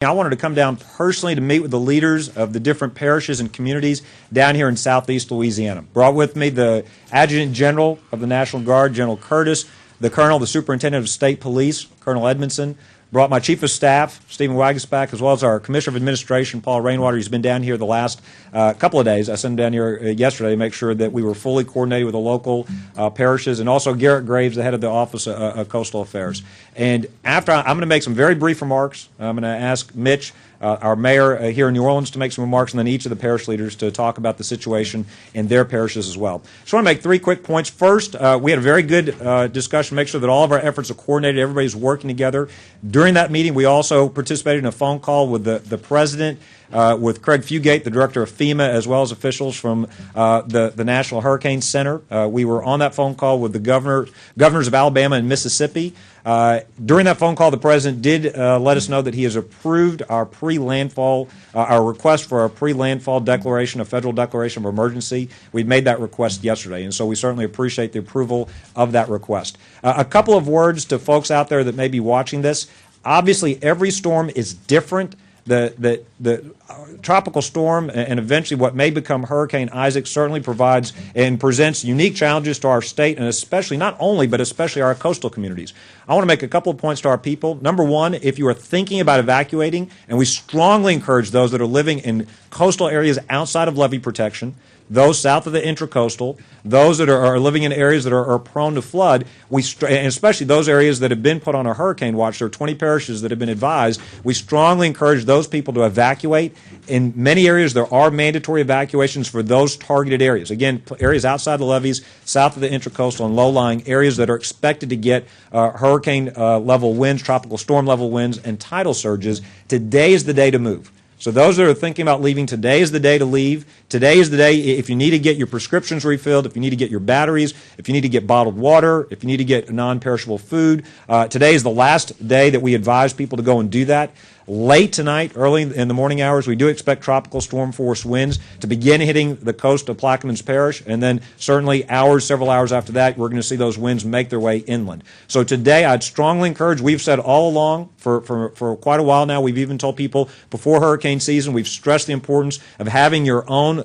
I wanted to come down personally to meet with the leaders of the different parishes and communities down here in southeast Louisiana. Brought with me the Adjutant General of the National Guard, General Curtis, the Colonel, the Superintendent of State Police, Colonel Edmondson. Brought my Chief of Staff, Stephen Wagesback, as well as our Commissioner of Administration, Paul Rainwater, who's been down here the last couple of days. I sent him down here yesterday to make sure that we were fully coordinated with the local parishes, and also Garrett Graves, the head of the Office of Coastal Affairs. And after, I'm going to make some very brief remarks. I'm going to ask Mitch, our mayor here in New Orleans, to make some remarks, and then each of the parish leaders to talk about the situation in their parishes as well. Just want to make 3 quick points. First, we had a very good discussion, make sure that all of our efforts are coordinated, everybody's working together. During that meeting, we also participated in a phone call with the president, with Craig Fugate, the director of FEMA, as well as officials from the National Hurricane Center. We were on that phone call with the governors of Alabama and Mississippi. During that phone call, the president did let us know that he has approved our pre-landfall, our request for a pre-landfall declaration, a federal declaration of emergency. We'd made that request yesterday, and so we certainly appreciate the approval of that request. A couple of words to folks out there that may be watching this. Obviously, every storm is different. The tropical storm and eventually what may become Hurricane Isaac certainly provides and presents unique challenges to our state, and especially, not only, but especially our coastal communities. I want to make a couple of points to our people. Number one, if you are thinking about evacuating, and we strongly encourage those that are living in coastal areas outside of levee protection, those south of the intracoastal, those that are living in areas that are prone to flood, and especially those areas that have been put on a hurricane watch. There are 20 parishes that have been advised. We strongly encourage those people to evacuate. In many areas, there are mandatory evacuations for those targeted areas. Again, areas outside the levees, south of the intracoastal and low-lying areas that are expected to get hurricane-level winds, tropical storm-level winds, and tidal surges. Today is the day to move. So those that are thinking about leaving, today is the day to leave. Today is the day if you need to get your prescriptions refilled, if you need to get your batteries, if you need to get bottled water, if you need to get non-perishable food. Today is the last day that we advise people to go and do that. Late tonight, early in the morning hours, we do expect tropical storm force winds to begin hitting the coast of Plaquemines Parish, and then certainly several hours after that, we're going to see those winds make their way inland. So today, I'd strongly encourage, we've said all along for quite a while now, we've even told people before hurricane season, we've stressed the importance of having your own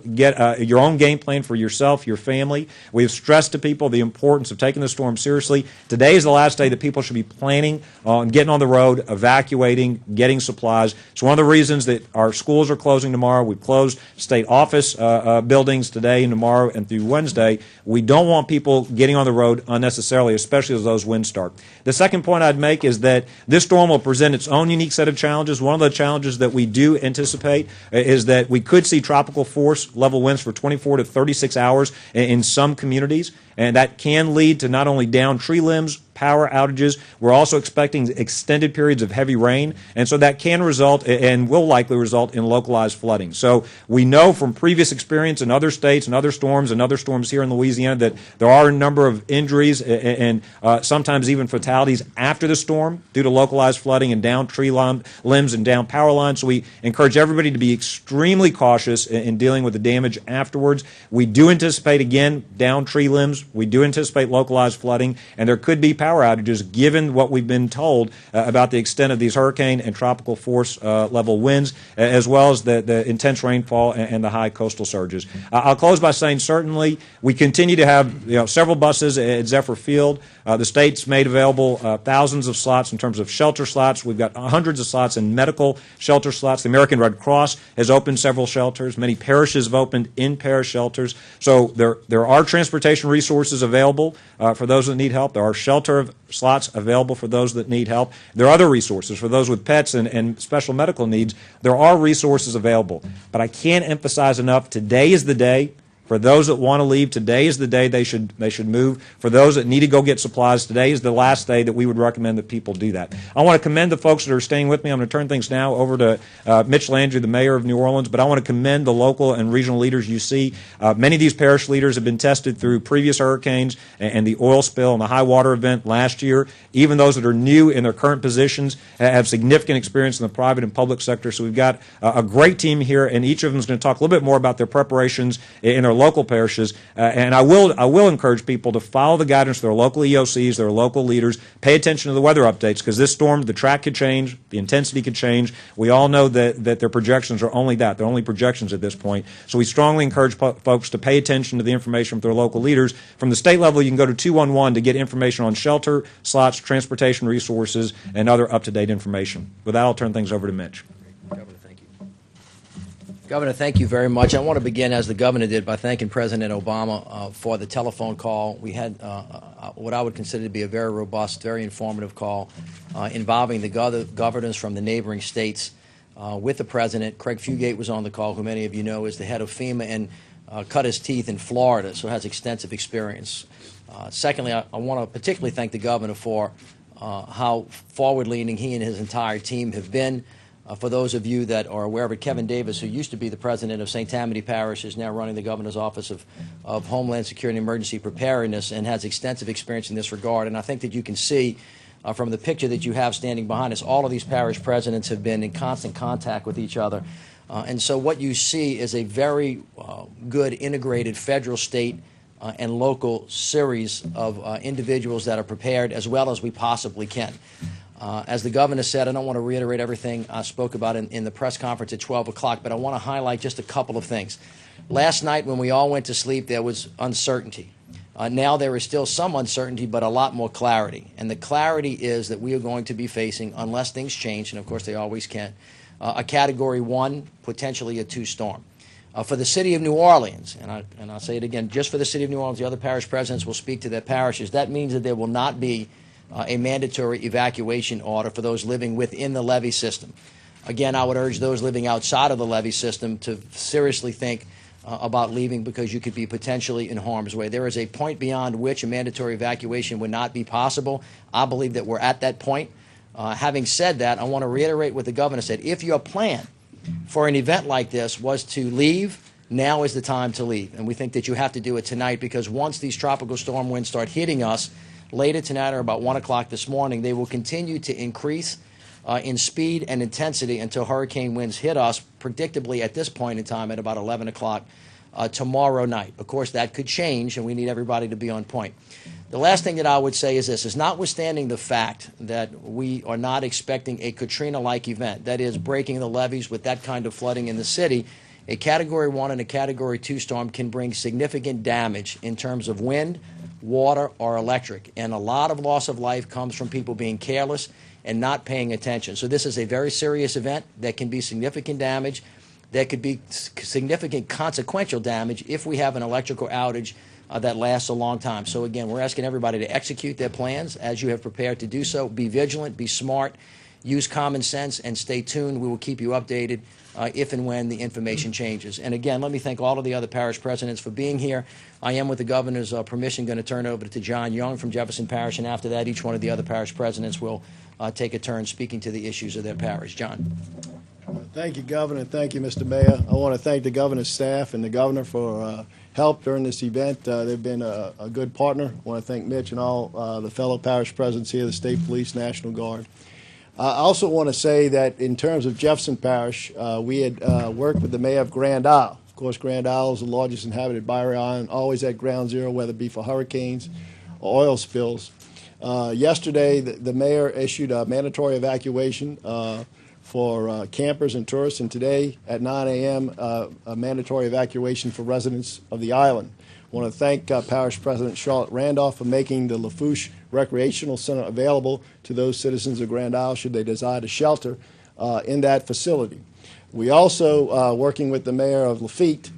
game plan for yourself, your family. We've stressed to people the importance of taking the storm seriously. Today is the last day that people should be planning on getting on the road, evacuating, getting supplies. It's one of the reasons that our schools are closing tomorrow. We've closed state office buildings today and tomorrow and through Wednesday. We don't want people getting on the road unnecessarily, especially as those winds start. The second point I'd make is that this storm will present its own unique set of challenges. One of the challenges that we do anticipate is that we could see tropical force level winds for 24 to 36 hours in some communities, and that can lead to not only downed tree limbs, power outages. We're also expecting extended periods of heavy rain, and so that can result and will likely result in localized flooding. So we know from previous experience in other states and other storms here in Louisiana that there are a number of injuries and sometimes even fatalities after the storm due to localized flooding and down tree limbs and down power lines. So we encourage everybody to be extremely cautious in dealing with the damage afterwards. We do anticipate, again, down tree limbs. We do anticipate localized flooding, and there could be power outages given what we've been told about the extent of these hurricane and tropical force level winds, as well as the intense rainfall and the high coastal surges. I'll close by saying certainly we continue to have several buses at Zephyr Field. The state's made available thousands of slots in terms of shelter slots. We've got hundreds of slots in medical shelter slots. The American Red Cross has opened several shelters. Many parishes have opened in-parish shelters. So there are transportation resources available for those that need help. There are shelter slots available for those that need help. There are other resources for those with pets and special medical needs. There are resources available. But I can't emphasize enough, today is the day. For those that want to leave, today is the day they should move. For those that need to go get supplies, today is the last day that we would recommend that people do that. I want to commend the folks that are staying with me. I'm going to turn things now over to Mitch Landrieu, the mayor of New Orleans, but I want to commend the local and regional leaders you see. Many of these parish leaders have been tested through previous hurricanes and the oil spill and the high water event last year. Even those that are new in their current positions have significant experience in the private and public sector. So we've got a great team here, and each of them is going to talk a little bit more about their preparations in their local parishes. And I will encourage people to follow the guidance of their local EOCs, their local leaders. Pay attention to the weather updates, because this storm, the track could change, the intensity could change. We all know that their projections are only that. They're only projections at this point. So we strongly encourage folks to pay attention to the information from their local leaders. From the state level, you can go to 211 to get information on shelter, slots, transportation resources, and other up-to-date information. With that, I'll turn things over to Mitch. Governor, thank you. Governor, thank you very much. I want to begin, as the governor did, by thanking President Obama for the telephone call. We had what I would consider to be a very robust, very informative call involving the governors from the neighboring states with the president. Craig Fugate was on the call, who many of you know is the head of FEMA and cut his teeth in Florida, so has extensive experience. Secondly, I want to particularly thank the governor for how forward-leaning he and his entire team have been. For those of you that are aware of it, Kevin Davis, who used to be the president of St. Tammany Parish, is now running the governor's office of Homeland Security and Emergency Preparedness, and has extensive experience in this regard. And I think that you can see from the picture that you have standing behind us, all of these parish presidents have been in constant contact with each other. And so what you see is a very good integrated federal, state, and local series of individuals that are prepared as well as we possibly can. As the governor said, I don't want to reiterate everything I spoke about in the press conference at 12 o'clock, but I want to highlight just a couple of things. Last night when we all went to sleep, there was uncertainty. Now there is still some uncertainty, but a lot more clarity. And the clarity is that we are going to be facing, unless things change, and of course they always can, a Category 1, potentially a 2 storm. For the city of New Orleans, and I'll say it again, just for the city of New Orleans, the other parish presidents will speak to their parishes. That means that there will not be a mandatory evacuation order for those living within the levee system. Again, I would urge those living outside of the levee system to seriously think about leaving, because you could be potentially in harm's way. There is a point beyond which a mandatory evacuation would not be possible. I believe that we're at that point. Having said that, I want to reiterate what the governor said. If your plan for an event like this was to leave, now is the time to leave. And we think that you have to do it tonight, because once these tropical storm winds start hitting us later tonight or about 1 o'clock this morning, they will continue to increase in speed and intensity until hurricane winds hit us, predictably at this point in time at about 11 o'clock tomorrow night. Of course, that could change, and we need everybody to be on point. The last thing that I would say is this: is notwithstanding the fact that we are not expecting a Katrina-like event, that is, breaking the levees with that kind of flooding in the city, a Category 1 and a Category 2 storm can bring significant damage in terms of wind, water, or electric. And a lot of loss of life comes from people being careless and not paying attention. So this is a very serious event that can be significant damage. There could be significant consequential damage if we have an electrical outage that lasts a long time. So again, we're asking everybody to execute their plans as you have prepared to do so. Be vigilant, be smart, use common sense, and stay tuned. We will keep you updated if and when the information changes. And again, let me thank all of the other parish presidents for being here. I am, with the governor's permission, going to turn over to John Young from Jefferson Parish, and after that, each one of the other parish presidents will take a turn speaking to the issues of their parish. John. Thank you, Governor. Thank you, Mr. Mayor. I want to thank the governor's staff and the governor for help during this event. They've been a good partner. I want to thank Mitch and all the fellow parish presidents here, the State Police, National Guard. I also want to say that in terms of Jefferson Parish, we had worked with the mayor of Grand Isle. Of course, Grand Isle is the largest inhabited barrier island, always at ground zero, whether it be for hurricanes or oil spills. Yesterday, the mayor issued a mandatory evacuation for campers and tourists, and today at 9 a.m. A mandatory evacuation for residents of the island. I want to thank Parish President Charlotte Randolph for making the Lafourche Recreational Center available to those citizens of Grand Isle should they desire to shelter in that facility. We also, working with the mayor of Lafitte,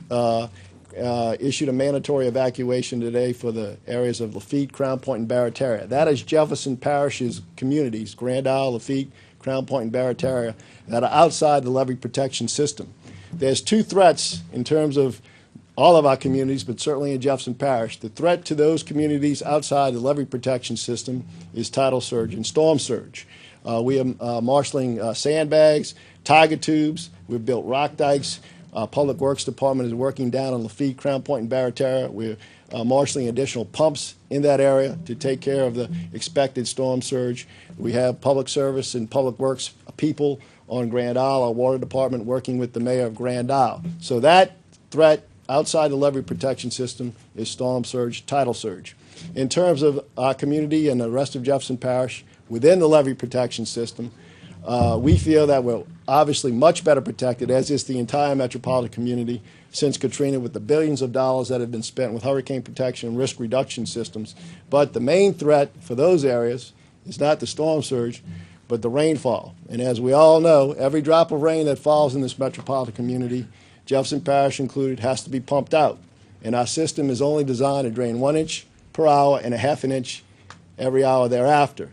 issued a mandatory evacuation today for the areas of Lafitte, Crown Point, and Barataria. That is Jefferson Parish's communities, Grand Isle, Lafitte, Crown Point, and Barataria, that are outside the levee protection system. There's two threats in terms of all of our communities, but certainly in Jefferson Parish. The threat to those communities outside the levee protection system is tidal surge and storm surge. We are marshaling sandbags, tiger tubes. We've built rock dikes. Public Works Department is working down in Lafitte, Crown Point, and Barataria. We're marshaling additional pumps in that area to take care of the expected storm surge. We have Public Service and Public Works people on Grand Isle, our Water Department working with the mayor of Grand Isle. So that threat outside the levee protection system is storm surge, tidal surge. In terms of our community and the rest of Jefferson Parish, within the levee protection system, we feel that we're obviously much better protected, as is the entire metropolitan community, since Katrina, with the billions of dollars that have been spent with hurricane protection and risk reduction systems. But the main threat for those areas is not the storm surge, but the rainfall. And as we all know, every drop of rain that falls in this metropolitan community, Jefferson Parish included, has to be pumped out. And our system is only designed to drain 1 inch per hour and a half an inch every hour thereafter.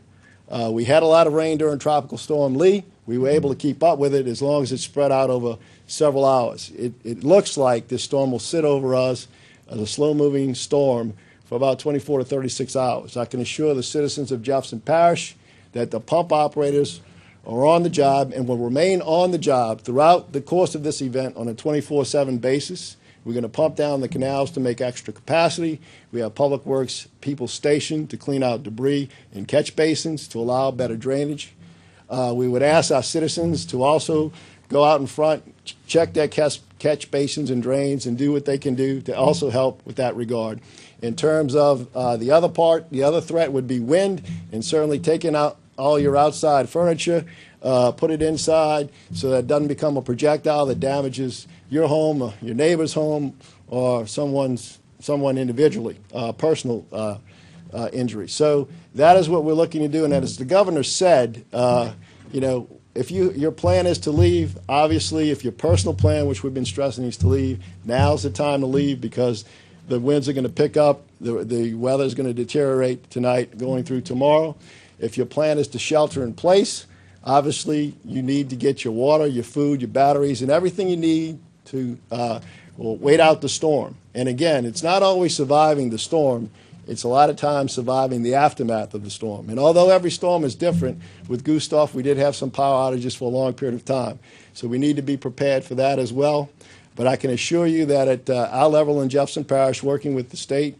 We had a lot of rain during Tropical Storm Lee. We were able to keep up with it as long as it spread out over several hours. It looks like this storm will sit over us as a slow-moving storm for about 24 to 36 hours. I can assure the citizens of Jefferson Parish that the pump operators are on the job and will remain on the job throughout the course of this event on a 24/7 basis. We're going to pump down the canals to make extra capacity. We have Public Works people stationed to clean out debris in catch basins to allow better drainage. We would ask our citizens to also go out in front, check their catch basins and drains, and do what they can do to also help with that regard. In terms of the other part, the other threat would be wind, and certainly taking out all your outside furniture, put it inside so that it doesn't become a projectile that damages your home, or your neighbor's home, or someone individually, personal injury. So that is what we're looking to do. And as the governor said, if your plan is to leave, obviously, if your personal plan, which we've been stressing, is to leave, now's the time to leave, because the winds are going to pick up, the weather is going to deteriorate tonight, going through tomorrow. If your plan is to shelter in place, obviously you need to get your water, your food, your batteries, and everything you need to wait out the storm. And again, it's not always surviving the storm. It's a lot of times surviving the aftermath of the storm. And although every storm is different, with Gustav, we did have some power outages for a long period of time. So we need to be prepared for that as well. But I can assure you that at our level in Jefferson Parish, working with the state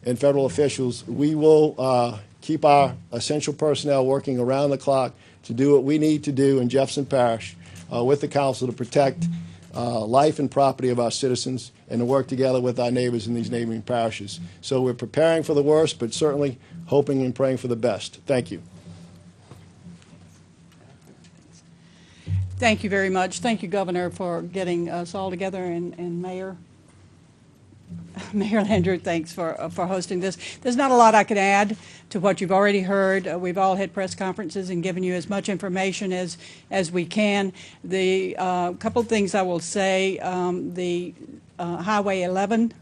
and federal officials, we will keep our essential personnel working around the clock to do what we need to do in Jefferson Parish with the council to protect life and property of our citizens, and to work together with our neighbors in these neighboring parishes. So we're preparing for the worst, but certainly hoping and praying for the best. Thank you. Thank you very much. Thank you, Governor, for getting us all together, and Mayor Landrieu, thanks for hosting this. There's not a lot I could add to what you've already heard. We've all had press conferences and given you as much information as we can. The couple of things I will say, the Highway 11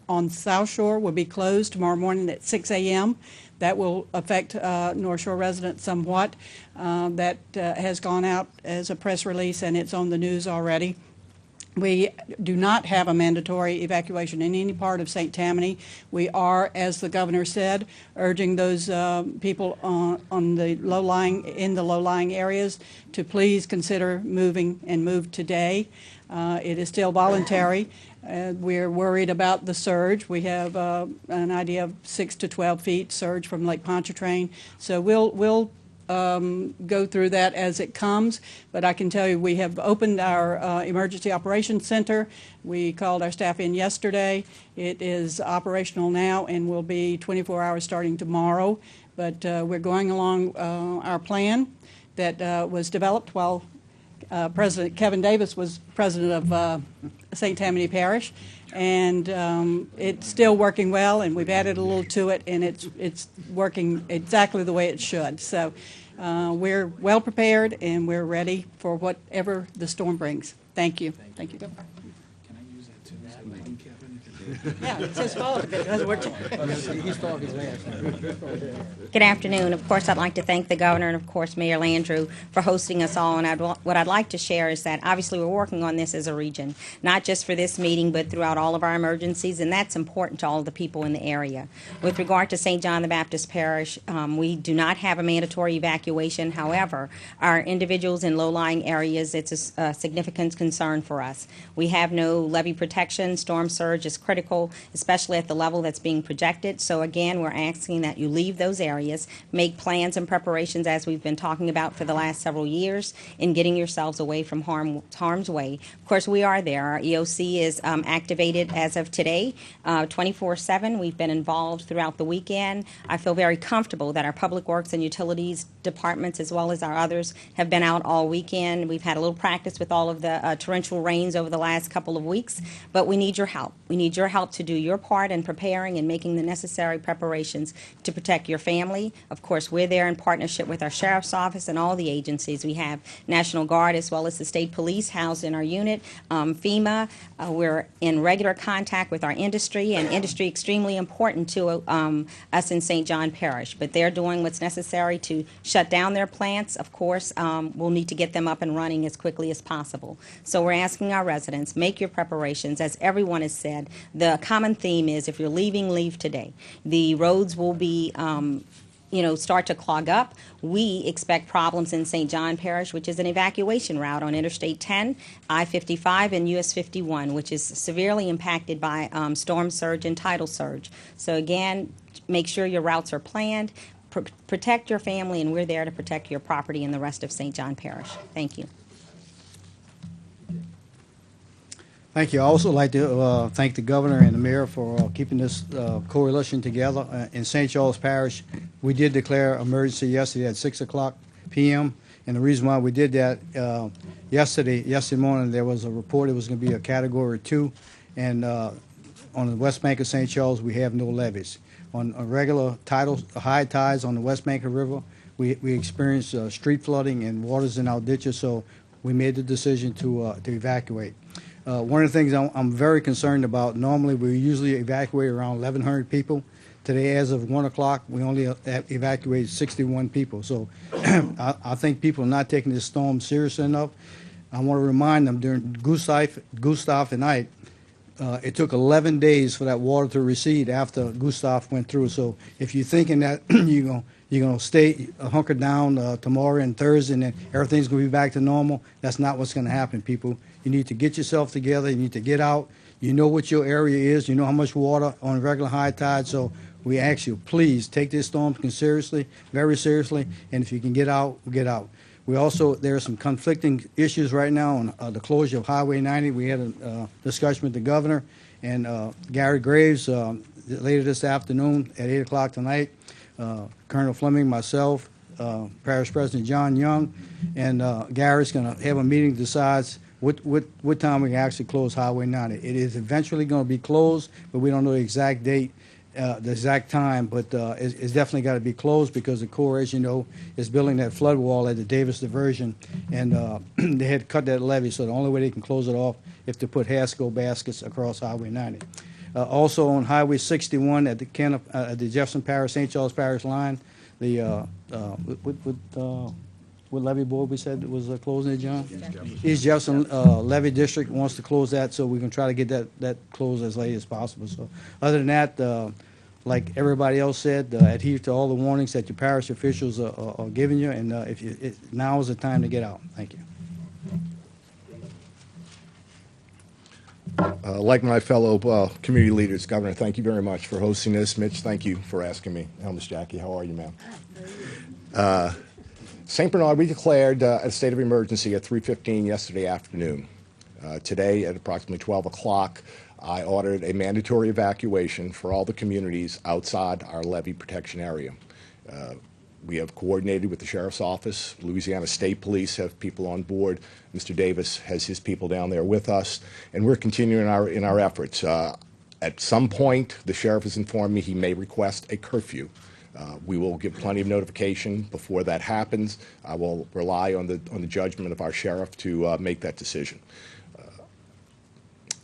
on South Shore will be closed tomorrow morning at 6 a.m. That will affect North Shore residents somewhat. That has gone out as a press release, and it's on the news already. We do not have a mandatory evacuation in any part of St. Tammany. We are, as the governor said, urging those people in the low-lying areas to please consider moving and move today. It is still voluntary. We're worried about the surge. We have an idea of 6 to 12 feet surge from Lake Pontchartrain. So we'll go through that as it comes, but I can tell you we have opened our Emergency Operations Center. We called our staff in yesterday. It is operational now and will be 24 hours starting tomorrow, but we're going along our plan that was developed while President Kevin Davis was president of St. Tammany Parish, and it's still working well, and we've added a little to it, and it's working exactly the way it should. So we're well prepared, and we're ready for whatever the storm brings. Thank you. Thank you, Governor. Can I use that too? Kevin? Yeah, it's his fault. He's talking last. Good afternoon. Of course, I'd like to thank the governor and, of course, Mayor Landrieu for hosting us all. And what I'd like to share is that obviously we're working on this as a region, not just for this meeting, but throughout all of our emergencies, and that's important to all of the people in the area. With regard to St. John the Baptist Parish, we do not have a mandatory evacuation. However, our individuals in low-lying areas, it's a significant concern for us. We have no levee protection. Storm surge is critical. critical, especially at the level that's being projected. So again, we're asking that you leave those areas, make plans and preparations as we've been talking about for the last several years in getting yourselves away from harm's way. Of course, we are there. Our EOC is activated as of today, 24/7. We've been involved throughout the weekend. I feel very comfortable that our Public Works and Utilities departments, as well as our others, have been out all weekend. We've had a little practice with all of the torrential rains over the last couple of weeks, but we need your help. We need your help to do your part in preparing and making the necessary preparations to protect your family. Of course, we're there in partnership with our Sheriff's Office and all the agencies. We have National Guard as well as the State Police housed in our unit, FEMA. We're in regular contact with our industry, and industry extremely important to us in St. John Parish. But they're doing what's necessary to shut down their plants. Of course, we'll need to get them up and running as quickly as possible. So we're asking our residents, make your preparations. As everyone has said, the common theme is if you're leaving, leave today. The roads will be start to clog up. We expect problems in St. John Parish, which is an evacuation route on Interstate 10, I-55, and US 51, which is severely impacted by storm surge and tidal surge. So again, make sure your routes are planned, protect your family, and we're there to protect your property and the rest of St. John Parish. Thank you. Thank you. I also like to thank the governor and the mayor for keeping this coalition together. In St. Charles Parish, we did declare emergency yesterday at 6 o'clock p.m. And the reason why we did that, yesterday morning, there was a report it was going to be a Category 2. And on the west bank of St. Charles, we have no levees. On a regular high tides on the west bank of the river, we experienced street flooding and waters in our ditches, so we made the decision to evacuate. One of the things I'm very concerned about, normally we usually evacuate around 1,100 people. Today, as of 1 o'clock, we only evacuated 61 people. So I think people are not taking this storm seriously enough. I want to remind them during Gustav night, it took 11 days for that water to recede after Gustav went through. So if you're thinking that you're going to stay hunkered down tomorrow and Thursday and then everything's going to be back to normal, that's not what's going to happen, people. You need to get yourself together. You need to get out. You know what your area is. You know how much water on regular high tide. So we ask you, please take this storm seriously, very seriously. And if you can get out, get out. We also, there are some conflicting issues right now on the closure of Highway 90. We had a discussion with the governor and Gary Graves later this afternoon at 8 o'clock tonight. Colonel Fleming, myself, Parish President John Young, and Gary's going to have a meeting that decides what time we can actually close Highway 90. It is eventually going to be closed, but we don't know the exact date, the exact time, but it's definitely got to be closed because the Corps, as you know, is building that flood wall at the Davis diversion, and they had to cut that levee, so the only way they can close it off is to put Haskell baskets across Highway 90. Also on Highway 61 at the Jefferson Parish, St. Charles Parish line, the what levee board we said was closing it, John? East Jefferson levee district wants to close that, so we can try to get that closed as late as possible. So other than that, like everybody else said, adhere to all the warnings that your parish officials are giving you, and now is the time to get out. Thank you. Like my fellow community leaders, Governor, thank you very much for hosting this. Mitch, thank you for asking me. Miss Jackie, how are you, ma'am? St. Bernard, we declared a state of emergency at 3:15 yesterday afternoon. Today, at approximately 12 o'clock, I ordered a mandatory evacuation for all the communities outside our levee protection area. We have coordinated with the Sheriff's Office. Louisiana State Police have people on board. Mr. Davis has his people down there with us, and we're continuing in our efforts. At some point, the Sheriff has informed me he may request a curfew. We will give plenty of notification before that happens. I will rely on the judgment of our Sheriff to make that decision.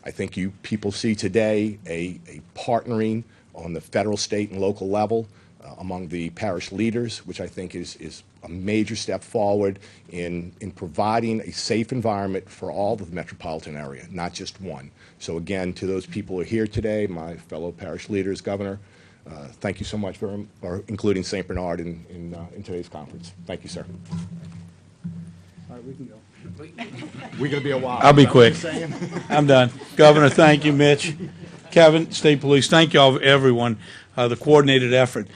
I think you people see today a partnering on the federal, state, and local level among the parish leaders, which I think is a major step forward in providing a safe environment for all of the metropolitan area, not just one. So again, to those people who are here today, my fellow parish leaders, Governor, thank you so much for including St. Bernard in today's conference. Thank you, sir. All right, we can go. We're going to be a while. I'll be quick. I'm done. Governor, thank you, Mitch. Kevin, State Police, thank you all, everyone, the coordinated effort.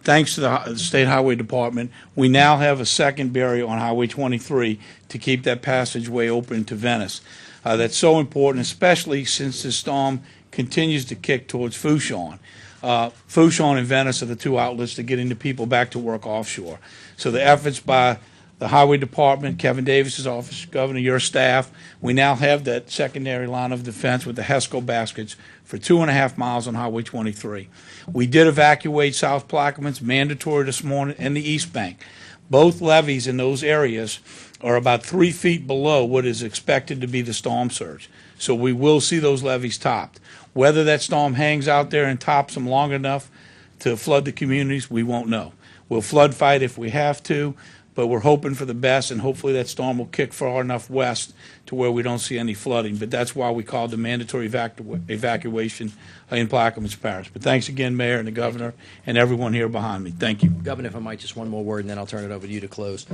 Thanks to the State Highway Department, we now have a second barrier on Highway 23 to keep that passageway open to Venice. That's so important, especially since the storm continues to kick towards Fourchon. Fourchon and Venice are the two outlets to getting the people back to work offshore. So the efforts by the Highway Department, Kevin Davis's office, Governor, your staff, we now have that secondary line of defense with the HESCO baskets for 2.5 miles on Highway 23. We did evacuate South Plaquemines, mandatory this morning, and the East Bank. Both levees in those areas are about 3 feet below what is expected to be the storm surge. So we will see those levees topped. Whether that storm hangs out there and tops them long enough to flood the communities, we won't know. We'll flood fight if we have to, but we're hoping for the best, and hopefully that storm will kick far enough west to where we don't see any flooding. But that's why we called the mandatory evacuation in Plaquemines Parish. But thanks again, Mayor and the Governor, and everyone here behind me. Thank you. Governor, if I might, just one more word, and then I'll turn it over to you to close.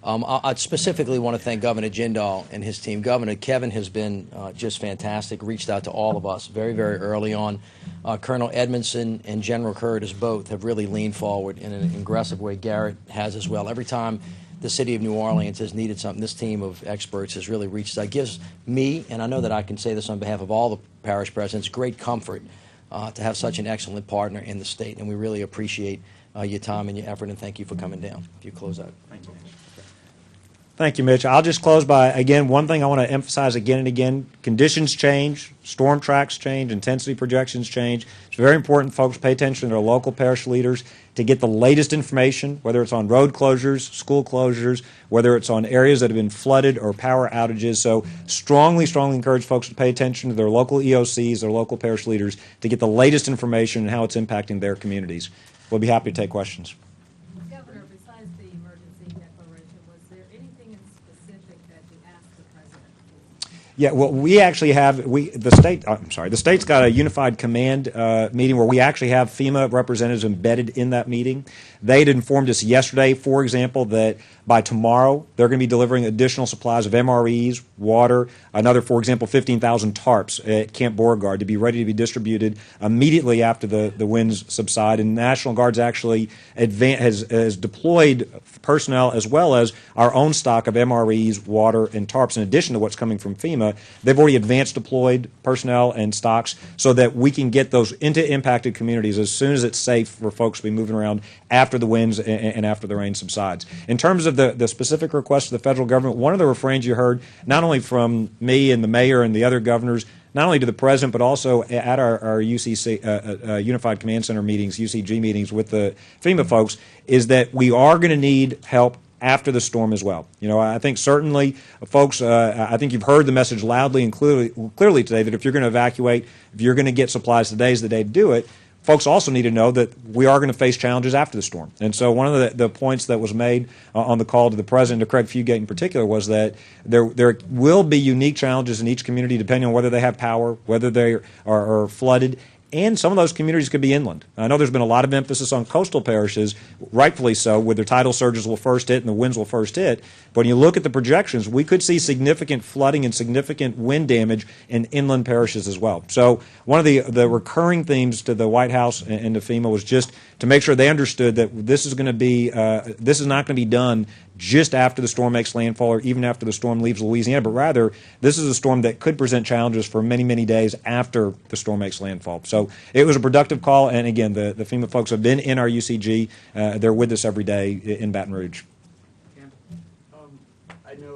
I specifically want to thank Governor Jindal and his team. Governor Kevin has been just fantastic, reached out to all of us very, very early on. Colonel Edmondson and General Curtis both have really leaned forward in an aggressive way. Garrett has as well. Every time the city of New Orleans has needed something, this team of experts has really reached out. It gives me, and I know that I can say this on behalf of all the parish presidents, great comfort to have such an excellent partner in the state, and we really appreciate your time and your effort, and thank you for coming down. If you close out. Thank you. Thank you, Mitch. I'll just close by, again, one thing I want to emphasize again and again. Conditions change, storm tracks change, intensity projections change. It's very important folks pay attention to their local parish leaders to get the latest information, whether it's on road closures, school closures, whether it's on areas that have been flooded or power outages. So strongly, strongly encourage folks to pay attention to their local EOCs, their local parish leaders, to get the latest information and how it's impacting their communities. We'll be happy to take questions. Governor, besides the emergency declaration, was there anything in specific that you asked the president for? Yeah, well, we actually have the state's got a unified command meeting where we actually have FEMA representatives embedded in that meeting. They'd informed us yesterday, for example, that by tomorrow they're going to be delivering additional supplies of MREs, water, another, for example, 15,000 tarps at Camp Beauregard to be ready to be distributed immediately after the winds subside. And the National Guard's actually has deployed personnel as well as our own stock of MREs, water, and tarps in addition to what's coming from FEMA. They've already advanced deployed personnel and stocks so that we can get those into impacted communities as soon as it's safe for folks to be moving around after the winds and after the rain subsides. In terms of the specific request to the federal government, one of the refrains you heard, not only from me and the mayor and the other governors, not only to the president, but also at our UCC, Unified Command Center meetings, UCG meetings with the FEMA folks, is that we are going to need help after the storm as well. You know, I think certainly, folks, I think you've heard the message loudly and clearly today that if you're going to evacuate, if you're going to get supplies, today's the day to do it. Folks also need to know that we are going to face challenges after the storm. And so one of the points that was made on the call to the president, to Craig Fugate in particular, was that there will be unique challenges in each community depending on whether they have power, whether they are flooded, and some of those communities could be inland. I know there's been a lot of emphasis on coastal parishes, rightfully so, where their tidal surges will first hit and the winds will first hit. But when you look at the projections, we could see significant flooding and significant wind damage in inland parishes as well. So one of the recurring themes to the White House and to FEMA was just to make sure they understood that this is going to be this is not going to be done just after the storm makes landfall or even after the storm leaves Louisiana, but rather this is a storm that could present challenges for many, many days after the storm makes landfall. So it was a productive call, and again, the FEMA folks have been in our UCG. They're with us every day in Baton Rouge. I know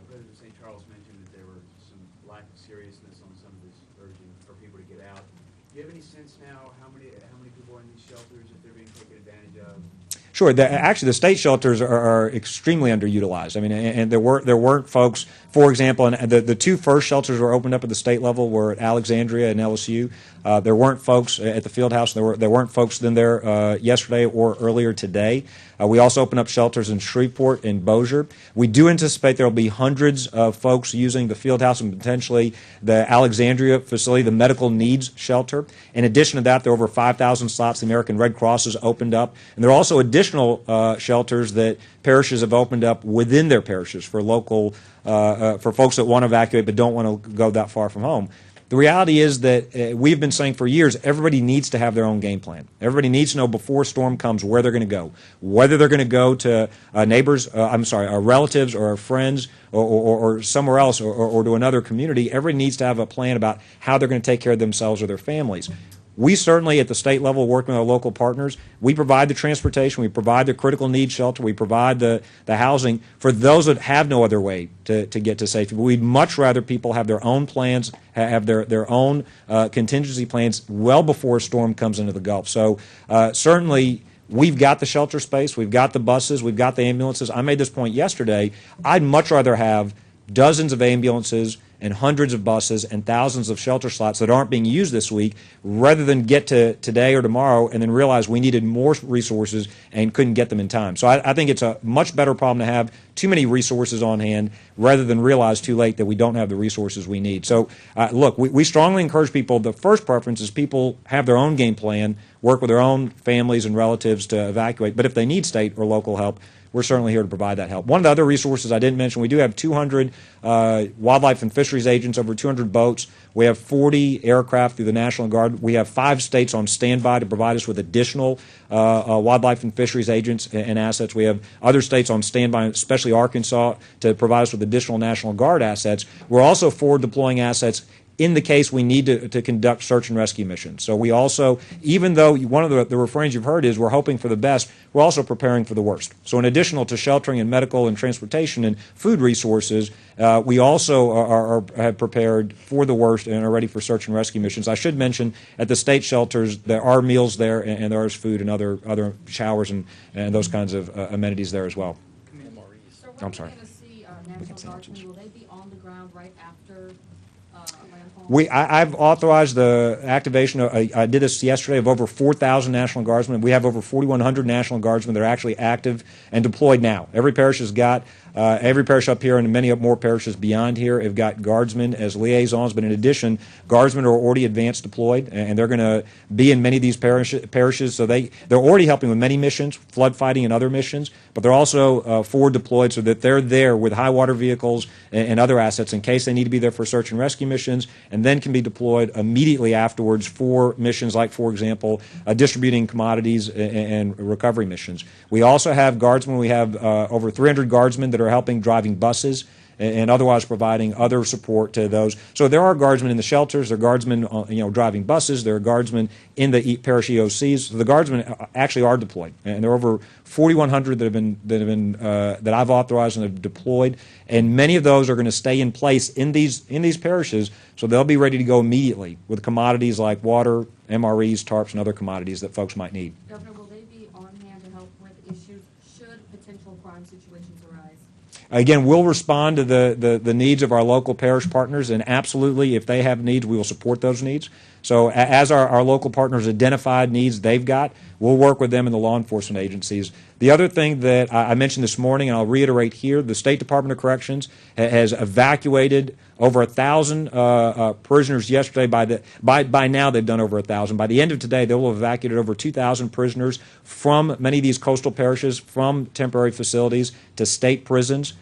President St. Charles mentioned that there were some lack of seriousness on some of this urging for people to get out. Do you have any sense now how many people are in these shelters, if they're being taken advantage of? Sure. Actually, the state shelters are extremely underutilized. I mean, and there weren't folks, for example, and the two first shelters were opened up at the state level were at Alexandria and LSU. There weren't folks at the field house. There weren't folks in there yesterday or earlier today. We also opened up shelters in Shreveport and Bossier. We do anticipate there will be hundreds of folks using the field house and potentially the Alexandria facility, the medical needs shelter. In addition to that, there are over 5,000 slots the American Red Cross has opened up. And there are also additional shelters that parishes have opened up within their parishes for local, for folks that want to evacuate but don't want to go that far from home. The reality is that we've been saying for years, everybody needs to have their own game plan. Everybody needs to know before a storm comes where they're going to go, whether they're going to go to neighbors, relatives or friends or somewhere else or to another community. Everybody needs to have a plan about how they're going to take care of themselves or their families. We certainly, at the state level, working with our local partners, we provide the transportation, we provide the critical needs shelter, we provide the housing for those that have no other way to get to safety. But we'd much rather people have their own plans, have their own contingency plans well before a storm comes into the Gulf. So certainly, we've got the shelter space, we've got the buses, we've got the ambulances. I made this point yesterday. I'd much rather have dozens of ambulances and hundreds of buses and thousands of shelter slots that aren't being used this week, rather than get to today or tomorrow and then realize we needed more resources and couldn't get them in time. So I think it's a much better problem to have too many resources on hand rather than realize too late that we don't have the resources we need. So look, we strongly encourage people, the first preference is people have their own game plan, work with their own families and relatives to evacuate. But if they need state or local help, we're certainly here to provide that help. One of the other resources I didn't mention, we do have 200 wildlife and fisheries agents, over 200 boats. We have 40 aircraft through the National Guard. We have 5 states on standby to provide us with additional wildlife and fisheries agents and assets. We have other states on standby, especially Arkansas, to provide us with additional National Guard assets. We're also forward deploying assets in the case we need to conduct search and rescue missions. So we also, even though one of the refrains you've heard is we're hoping for the best, we're also preparing for the worst. So in addition to sheltering and medical and transportation and food resources, we also have prepared for the worst and are ready for search and rescue missions. I should mention at the state shelters there are meals there and there is food and other showers and those kinds of amenities there as well. So when I'm are sorry. we going to see National Guardsmen? Will they be on the ground right after landfall? I've authorized the activation. I did this yesterday of over 4,000 National Guardsmen. We have over 4,100 National Guardsmen that are actually active and deployed now. Every parish has got, every parish up here and many more parishes beyond here have got Guardsmen as liaisons. But in addition, Guardsmen are already advanced deployed, and they're going to be in many of these parishes. So they're already helping with many missions, flood fighting and other missions. But they're also forward deployed so that they're there with high water vehicles and other assets in case they need to be there for search and rescue missions, and then can be deployed immediately afterwards for missions like, for example, distributing commodities and recovery missions. We also have Guardsmen. We have over 300 Guardsmen that are helping driving buses and otherwise providing other support to those. So there are Guardsmen in the shelters, there are Guardsmen driving buses, there are Guardsmen in the parish EOCs. So the Guardsmen actually are deployed, and there are over 4,100 that I've authorized and have deployed, and many of those are going to stay in place in these parishes, so they'll be ready to go immediately with commodities like water, MREs, tarps, and other commodities that folks might need. Governor, will they be on hand to help with issues should potential crime situations arise? Again, we'll respond to the needs of our local parish partners, and absolutely, if they have needs, we will support those needs. So as our local partners identified needs they've got, we'll work with them and the law enforcement agencies. The other thing that I mentioned this morning, and I'll reiterate here, the State Department of Corrections has evacuated over 1,000 prisoners yesterday. By now, they've done over 1,000. By the end of today, they will have evacuated over 2,000 prisoners from many of these coastal parishes, from temporary facilities to state prisons.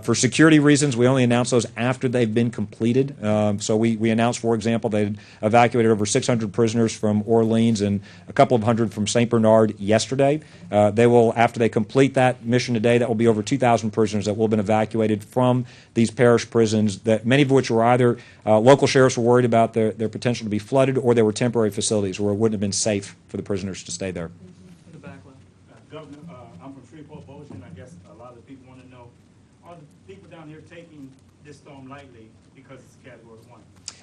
For security reasons, we only announce those after they've been completed. So we announced, for example, they evacuated over 600 prisoners from Orleans and a couple of hundred from St. Bernard yesterday. They will, after they complete that mission today, that will be over 2,000 prisoners that will have been evacuated from these parish prisons, that many of which were either local sheriffs were worried about their potential to be flooded, or they were temporary facilities where it wouldn't have been safe for the prisoners to stay there. In the back left. Governor, I'm from Shreveport, Bossier. I guess a lot of people want to know, are the people down here taking this storm lightly because it's Category 1?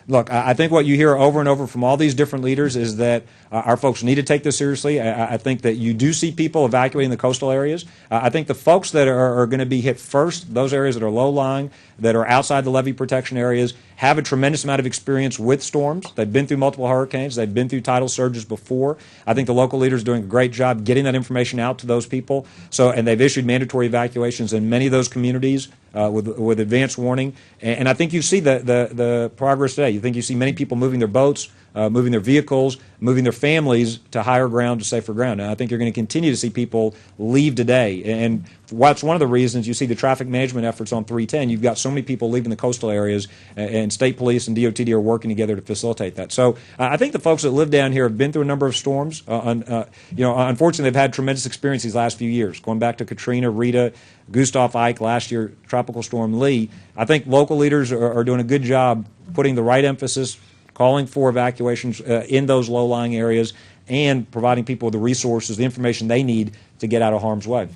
Look, I think what you hear over and over from all these different leaders is that our folks need to take this seriously. I think that you do see people evacuating the coastal areas. I think the folks that are going to be hit first, those areas that are low-lying, that are outside the levee protection areas, have a tremendous amount of experience with storms. They've been through multiple hurricanes. They've been through tidal surges before. I think the local leaders are doing a great job getting that information out to those people. And they've issued mandatory evacuations in many of those communities with advance warning. And I think you see the progress today. You think you see many people moving their boats, moving their vehicles, moving their families to higher ground, to safer ground. And I think you're going to continue to see people leave today. And that's one of the reasons you see the traffic management efforts on 310. You've got so many people leaving the coastal areas, and state police and DOTD are working together to facilitate that. So I think the folks that live down here have been through a number of storms. Unfortunately, they've had tremendous experience these last few years, going back to Katrina, Rita, Gustav Ike, last year, Tropical Storm Lee. I think local leaders are doing a good job putting the right emphasis, calling for evacuations in those low-lying areas, and providing people with the resources, the information they need to get out of harm's way.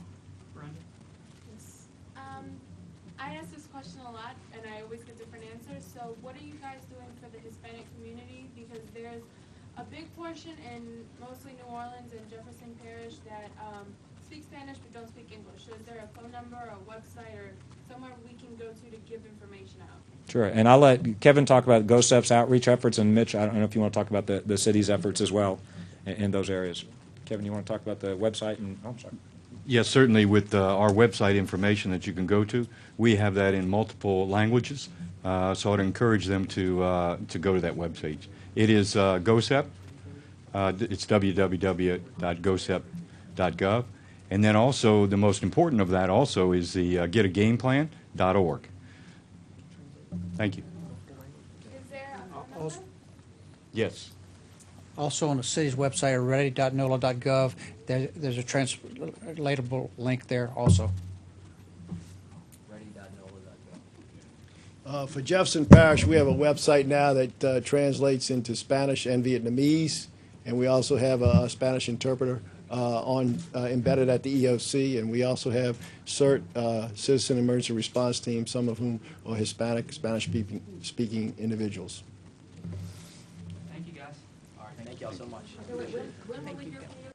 I ask this question a lot, and I always get different answers. So what are you guys doing for the Hispanic community? Because there's a big portion in mostly New Orleans and Jefferson Parish that speak Spanish but don't speak English. So is there a phone number or a website or somewhere we can go to give information out? Sure, and I'll let Kevin talk about GOSEP's outreach efforts, and Mitch, I don't know if you want to talk about the city's efforts as well in those areas. Kevin, you want to talk about the website? I'm sorry. Yes, certainly. With our website information that you can go to, we have that in multiple languages, so I'd encourage them to go to that website. It is GOSEP. It's www.gosep.gov. And then also, the most important of that also is the getagameplan.org. Thank you. Is there a phone number? Yes. Also on the city's website, ready.nola.gov, there's a translatable link there also. For Jefferson Parish, we have a website now that translates into Spanish and Vietnamese, and we also have a Spanish interpreter embedded at the EOC, and we also have CERT, Citizen Emergency Response Team, some of whom are Hispanic, Spanish-speaking individuals. Thank you, guys. All right, thank you all so much. When will we hear from you?